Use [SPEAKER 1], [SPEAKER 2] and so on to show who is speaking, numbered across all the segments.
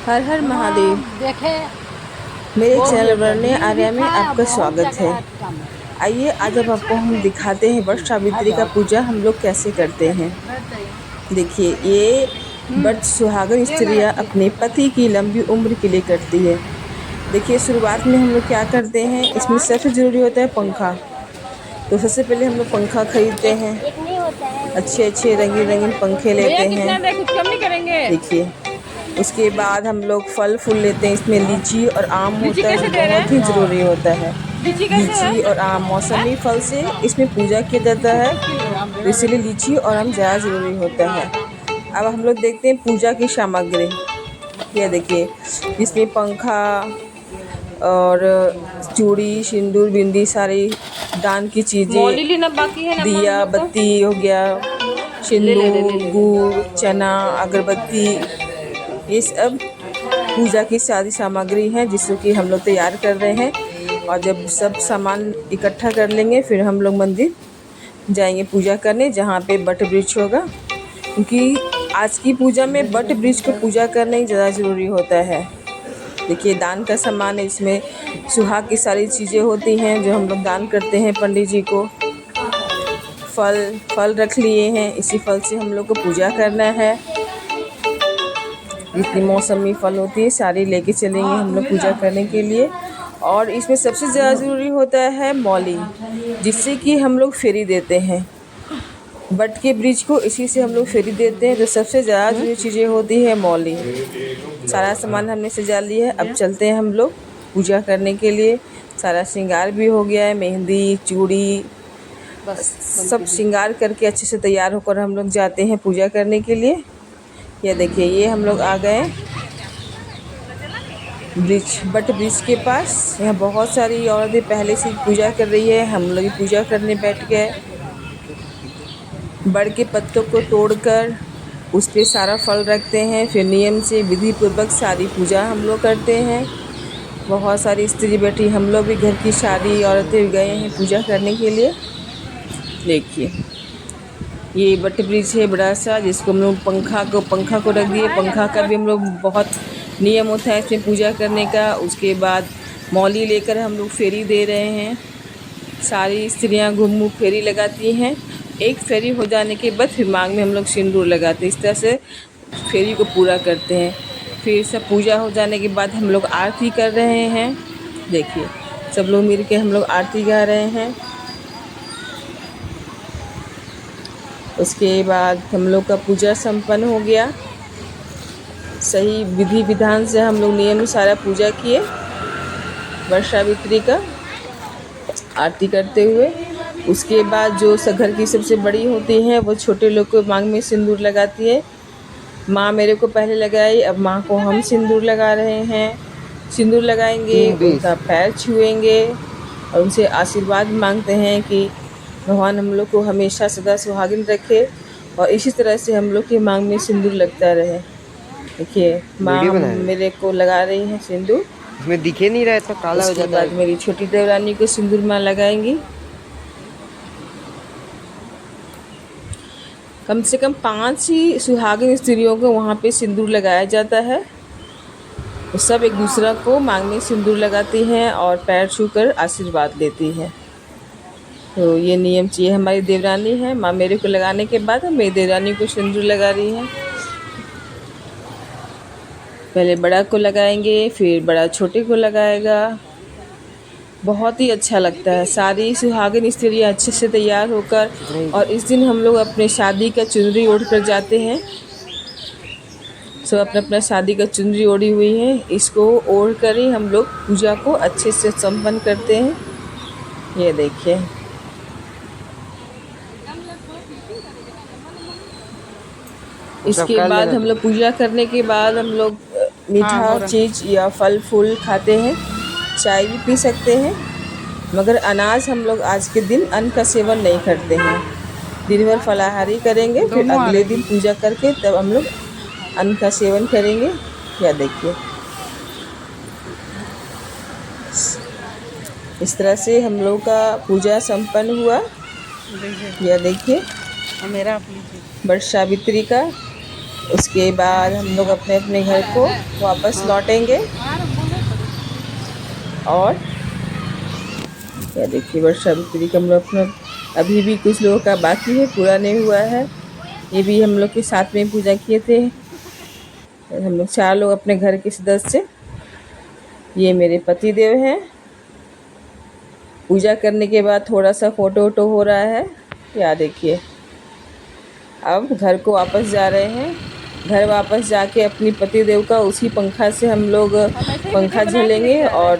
[SPEAKER 1] हर हर महादेव।
[SPEAKER 2] देखे
[SPEAKER 1] मेरे चैनल वरने आर्या में आपका स्वागत है। आइए आज अब आपको हम दिखाते हैं वट सावित्री का पूजा हम लोग कैसे करते हैं। देखिए, ये वट सुहागन स्त्रियां अपने पति की लंबी उम्र के लिए करती है। देखिए, शुरुआत में हम लोग क्या करते हैं, इसमें सबसे ज़रूरी होता है पंखा। तो सबसे पहले हम लोग पंखा खरीदते हैं, अच्छे अच्छे रंगीन रंगीन पंखे लेते हैं। देखिए, उसके बाद हम लोग फल फूल लेते हैं। इसमें लीची और आम होता है, जो बहुत ही ज़रूरी होता है। लीची और आम मौसमी फल से इसमें पूजा किया जाता है, तो इसीलिए लीची और आम ज़्यादा ज़रूरी होता है। अब हम लोग देखते हैं पूजा की सामग्री। यह देखिए, इसमें पंखा और चूड़ी, सिंदूर, बिंदी, सारी दान की चीज़ें, दिया बत्ती हो गया, सिंदूर, गुड़, चना, अगरबत्ती, ये सब पूजा की सारी सामग्री है जिसको कि हम लोग तैयार कर रहे हैं। और जब सब सामान इकट्ठा कर लेंगे फिर हम लोग मंदिर जाएंगे पूजा करने, जहाँ पे बट वृक्ष होगा, क्योंकि आज की पूजा में बट वृक्ष को पूजा करना ही ज़्यादा ज़रूरी होता है। देखिए, दान का सामान है, इसमें सुहाग की सारी चीज़ें होती हैं जो हम लोग दान करते हैं पंडित जी को। फल रख लिए हैं, इसी फल से हम लोग को पूजा करना है। जितनी मौसमी फल होती है सारी लेके चलेंगे हम लोग पूजा करने के लिए। और इसमें सबसे ज़्यादा ज़रूरी होता है मौली, जिससे कि हम लोग फेरी देते हैं बट के वृक्ष को, इसी से हम लोग फेरी देते हैं। तो सबसे ज़्यादा जो चीज़ें होती है मौली। सारा सामान हमने सजा लिया है, अब चलते हैं हम लोग पूजा करने के लिए। सारा श्रृंगार भी हो गया है, मेहंदी, चूड़ी, सब श्रृंगार करके अच्छे से तैयार होकर हम लोग जाते हैं पूजा करने के लिए। यह देखिए, ये हम लोग आ गए बट वृक्ष के पास। यहाँ बहुत सारी औरतें पहले से पूजा कर रही है, हम लोग पूजा करने बैठ गए। बड़ के पत्तों को तोड़कर उस पर सारा फल रखते हैं, फिर नियम से विधि पूर्वक सारी पूजा हम लोग करते हैं। बहुत सारी स्त्री बैठी, हम लोग भी घर की सारी औरतें गए हैं पूजा करने के लिए। देखिए, ये बट वृक्ष है बड़ा सा, जिसको हम लोग पंखा को रख दिए। पंखा का भी हम लोग बहुत नियम होता है इसमें पूजा करने का। उसके बाद मौली लेकर हम लोग फेरी दे रहे हैं। सारी स्त्रियां घूम फेरी लगाती हैं। एक फेरी हो जाने के बाद फिर मांग में हम लोग सिंदूर लगाते हैं। इस तरह से फेरी को पूरा करते हैं। फिर सब पूजा हो जाने के बाद हम लोग आरती कर रहे हैं। देखिए, सब लोग मिल के हम लोग आरती गा रहे हैं। उसके बाद हम लोग का पूजा संपन्न हो गया। सही विधि विधान से हम लोग नियम सारा पूजा किए वट सावित्री का आरती करते हुए। उसके बाद जो घर की सबसे बड़ी होती है वो छोटे लोग को मांग में सिंदूर लगाती है। माँ मेरे को पहले लगाई, अब माँ को हम सिंदूर लगा रहे हैं। सिंदूर लगाएंगे, उनका पैर छुएंगे और उनसे आशीर्वाद मांगते हैं कि भगवान हम लोग को हमेशा सदा सुहागिन रखे, और इसी तरह से हम लोग के मांग में सिंदूर लगता रहे। देखिए, माँ मेरे को लगा रही है सिंदूर,
[SPEAKER 3] इसमें दिखे नहीं रहा तो काला हो जाता है।
[SPEAKER 1] मेरी छोटी देवरानी को सिंदूर माँ लगाएंगी। कम से कम 5 ही सुहागिन स्त्रियों को वहाँ पे सिंदूर लगाया जाता है। तो सब एक दूसरा को मांग में सिंदूर लगाती हैं और पैर छूकर आशीर्वाद लेती हैं। तो ये नियम चाहिए। हमारी देवरानी है, माँ मेरे को लगाने के बाद मेरी देवरानी को सिंदूर लगा रही है। पहले बड़ा को लगाएंगे, फिर बड़ा छोटे को लगाएगा। बहुत ही अच्छा लगता है। सारी सुहागिन स्त्रियाँ अच्छे से तैयार होकर, और इस दिन हम लोग अपने शादी का चुनरी ओढ़ कर जाते हैं। सब अपना अपना शादी का चुनरी ओढ़ी हुई है, इसको ओढ़ कर ही हम लोग पूजा को अच्छे से संपन्न करते हैं। ये देखिए, इसके बाद हम लोग पूजा करने के बाद हम लोग मीठा चीज़ या फल फूल खाते हैं, चाय भी पी सकते हैं। मगर अनाज हम लोग आज के दिन अन्न का सेवन नहीं करते हैं। दिन भर फलाहारी करेंगे, फिर अगले दिन पूजा करके तब हम लोग अन्न का सेवन करेंगे। या देखिए, इस तरह से हम लोग का पूजा संपन्न हुआ। यह देखिए,
[SPEAKER 2] मेरा
[SPEAKER 1] वट सावित्री का उसके बाद हम लोग अपने अपने घर को वापस लौटेंगे। और क्या देखिए वर्षा बिक्री का हम लोग अपना अभी भी कुछ लोगों का बाकी है, पूरा नहीं हुआ है। ये भी हम लोग के साथ में पूजा किए थे। हम लोग 4 लोग अपने घर के सदस्य। ये मेरे पति देव हैं। पूजा करने के बाद थोड़ा सा फ़ोटो वोटो हो रहा है। या देखिए अब घर को वापस जा रहे हैं। घर वापस जाके अपनी पति देव का उसी पंखा से हम लोग पंखा झलेंगे और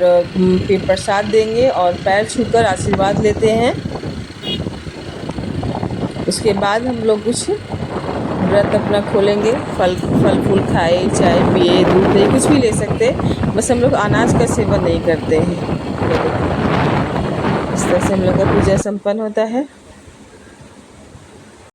[SPEAKER 1] फिर प्रसाद देंगे और पैर छूकर आशीर्वाद लेते हैं। उसके बाद हम लोग कुछ व्रत अपना खोलेंगे। फल फूल खाए, चाय पिए, दूध दही कुछ भी ले सकते, बस हम लोग अनाज का सेवन नहीं करते हैं। इस तरह से हम लोग का पूजा संपन्न होता है।